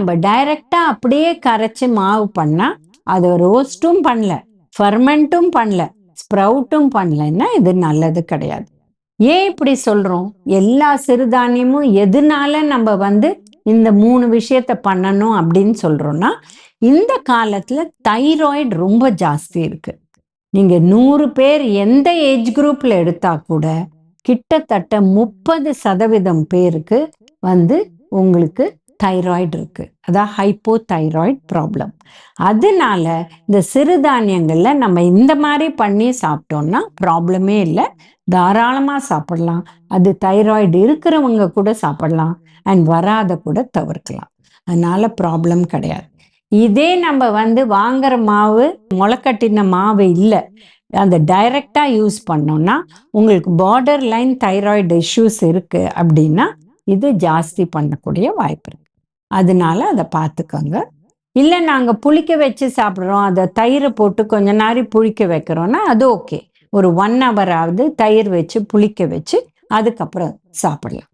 நம்ம டைரக்டா அப்படியே கரைச்சி மாவு பண்ணா அதை ரோஸ்ட்டும் பண்ணல, ஃபர்மெண்ட்டும் பண்ணல, ஸ்ப்ரவுட்டும் பண்ணலன்னா இது நல்லது கிடையாது. ஏன் இப்படி சொல்றோம்? எல்லா சிறுதானியமும் எதனால நம்ம இந்த 3 விஷயத்த பண்ணணும் அப்படின்னு சொல்றோம்னா, இந்த காலத்துல தைராய்டு ரொம்ப ஜாஸ்தி இருக்கு. நீங்க 100 பேர் எந்த ஏஜ் குரூப்ல எடுத்தா கூட கிட்டத்தட்ட 30% பேருக்கு உங்களுக்கு தைராய்டு இருக்கு. அதான் ஹைப்போதைராய்டு ப்ராப்ளம். அதனால இந்த சிறுதானியங்கள்ல நம்ம இந்த மாதிரி பண்ணி சாப்பிட்டோம்னா ப்ராப்ளமே இல்லை, தாராளமா சாப்பிடலாம். அது தைராய்டு இருக்கிறவங்க கூட சாப்பிடலாம், அண்ட் வராத கூட தவிர்க்கலாம். அதனால ப்ராப்ளம் கிடையாது. இதே நம்ம வாங்குற மாவு முளைக்கட்டின மாவு இல்லை, அந்த டைரக்டா யூஸ் பண்ணோம்னா உங்களுக்கு பார்டர் லைன் தைராய்டு இஷ்யூஸ் இருக்கு அப்படின்னா இது ஜாஸ்தி பண்ணக்கூடிய வாய்ப்பு இருக்கு. அதனால அதை பார்த்துக்கோங்க. இல்லை நாங்கள் புளிக்க வச்சு சாப்பிட்றோம், அதை தயிரை போட்டு கொஞ்ச நேரம் புளிக்க வைக்கிறோன்னா அது ஓகே. ஒரு 1 hour ஆவது தயிர் வச்சு புளிக்க வச்சு அதுக்கப்புறம் சாப்பிடலாம்.